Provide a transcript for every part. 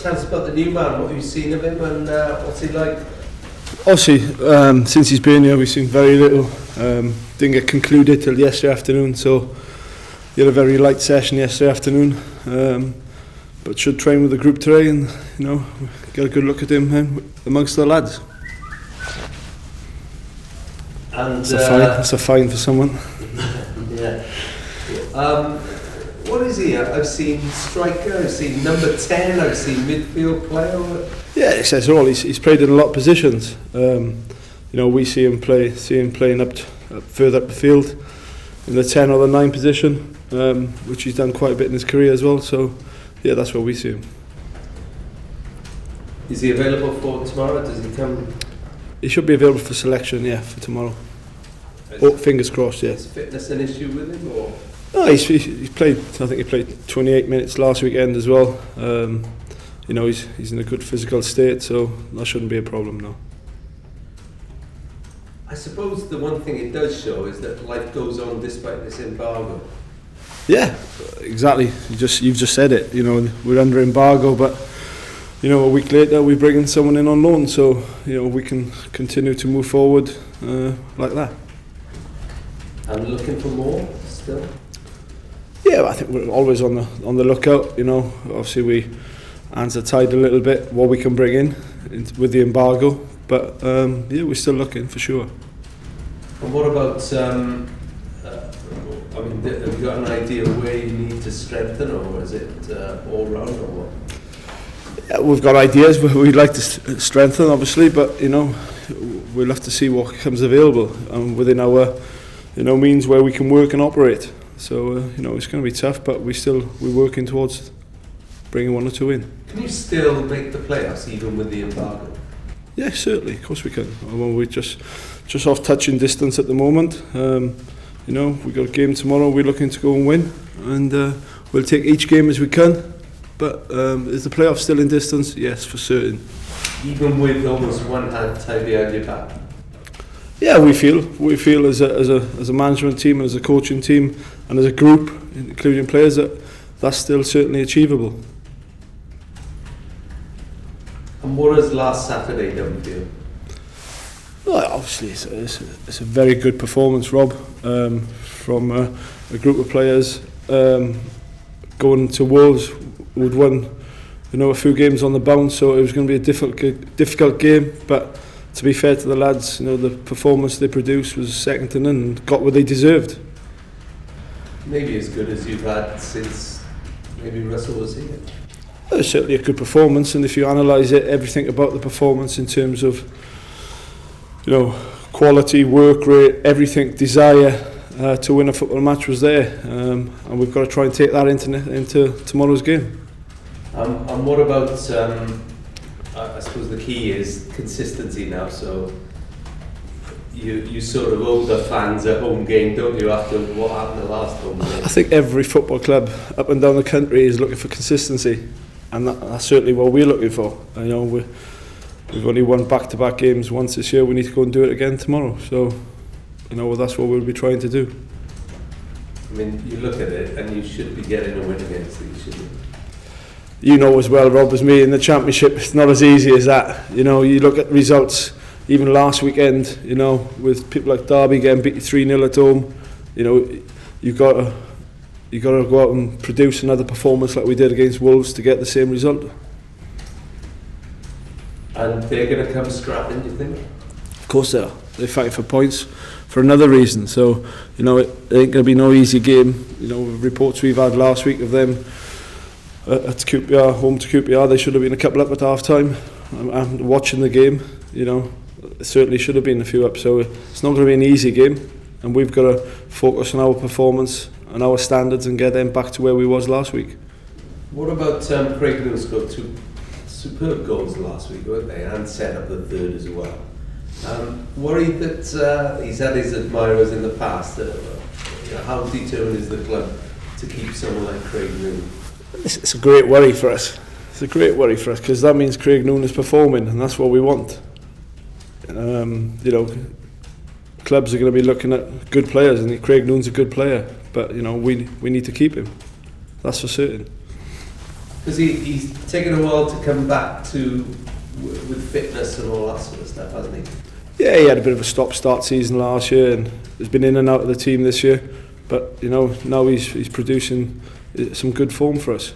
tell us about the new man. What have you seen of him, and what's he like? Obviously, since he's been here, we've seen very little. Didn't get concluded till yesterday afternoon, so he had a very light session yesterday afternoon. But should train with the group today, and get a good look at him amongst the lads. And that's a fine for someone. Yeah. What is he? I've seen striker, I've seen number 10, I've seen midfield player. Yeah, he says it all. He's played in a lot of positions. We see him playing up further up the field in the 10 or the 9 position, which he's done quite a bit in his career as well. So, yeah, that's where we see him. Is he available for tomorrow? Does he come? He should be available for selection, yeah, for tomorrow. Fingers crossed, yeah. Is fitness an issue with him, or? No, he's played. I think he played 28 minutes last weekend as well. He's in a good physical state, so that shouldn't be a problem now. I suppose the one thing it does show is that life goes on despite this embargo. Yeah, exactly. You've just said it. We're under embargo, but a week later we bring in someone in on loan, so we can continue to move forward like that. And looking for more still. Yeah, I think we're always on the lookout. Obviously hands are tied a little bit what we can bring in with the embargo, but we're still looking for sure. And what about? Have you got an idea of where you need to strengthen, or is it all round, or what? Yeah, we've got ideas where we'd like to strengthen, obviously, but we'll have to see what comes available within our means where we can work and operate. So it's going to be tough, but we're working towards bringing 1 or 2 in. Can you still make the playoffs even with the embargo? Yeah, certainly, of course we can. We're just off touching distance at the moment. We've got a game tomorrow. We're looking to go and win, and we'll take each game as we can. But is the playoff still in distance? Yes, for certain. Even with almost one hand tied behind your back. Yeah, we feel as a management team and as a coaching team and as a group, including players, that's still certainly achievable. And what has last Saturday done for you? Well, obviously it's a very good performance, Rob, from a group of players going to Wolves who'd won a few games on the bounce, so it was going to be a difficult game, but to be fair to the lads, the performance they produced was second to none and got what they deserved. Maybe as good as you've had since maybe Russell was here. It was certainly a good performance, and if you analyse it, everything about the performance in terms of quality, work rate, everything, desire to win a football match was there, and we've got to try and take that into tomorrow's game. And what about, I suppose the key is consistency now, so you sort of owe the fans a home game, don't you, after what happened the last home game? I think every football club up and down the country is looking for consistency, and that's certainly what we're looking for. We've only won back-to-back games once this year. We need to go and do it again tomorrow. So, that's what we'll be trying to do. I mean, you look at it and you should be getting a win against these, shouldn't you? You know as well, Rob, as me, in the Championship, it's not as easy as that. You look at results, even last weekend, with people like Derby getting beat 3-0 at home, you've got to go out and produce another performance like we did against Wolves to get the same result. And they're going to come scrapping, do you think? Of course they are. They're fighting for points for another reason. So, it ain't going to be no easy game. Reports we've had last week of them at QPR, home to QPR, they should have been a couple up at half time. I'm watching the game, it certainly should have been a few up. So it's not going to be an easy game, and we've got to focus on our performance and our standards and get them back to where we was last week. What about Craig Lewis got 2 superb goals last week, weren't they? And set up the third as well. Worried that he's had his admirers in the past. How determined is the club to keep someone like Craig Noone? It's a great worry for us. It's a great worry for us because that means Craig Noone is performing, and that's what we want. Clubs are going to be looking at good players, and Craig Noone's a good player, but we need to keep him. That's for certain. Because he's taken a while to come back to with fitness and all that sort of stuff, hasn't he? Yeah, he had a bit of a stop-start season last year and has been in and out of the team this year. But you know, now he's producing some good form for us.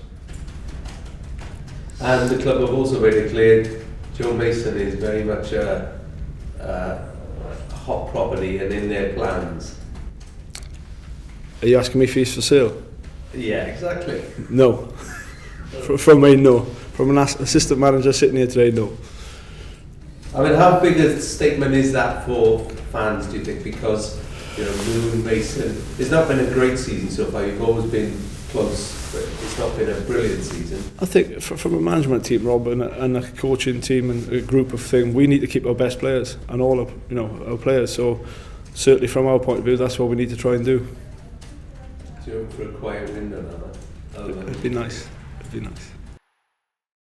And the club have also made it clear Joe Mason is very much a hot property and in their plans. Are you asking me if he's for sale? Yeah, exactly. No. From me, no. From an assistant manager sitting here today, no. I mean, how big a statement is that for fans, do you think? Because, you know, Moon, Mason, it's not been a great season so far. You've always been close, but it's not been a brilliant season. I think from a management team, Rob, and a coaching team and a group of things, we need to keep our best players and all of, you know, our players. So certainly from our point of view, that's what we need to try and do. So you're for a quiet window now, huh? It'd be nice. It'd be nice.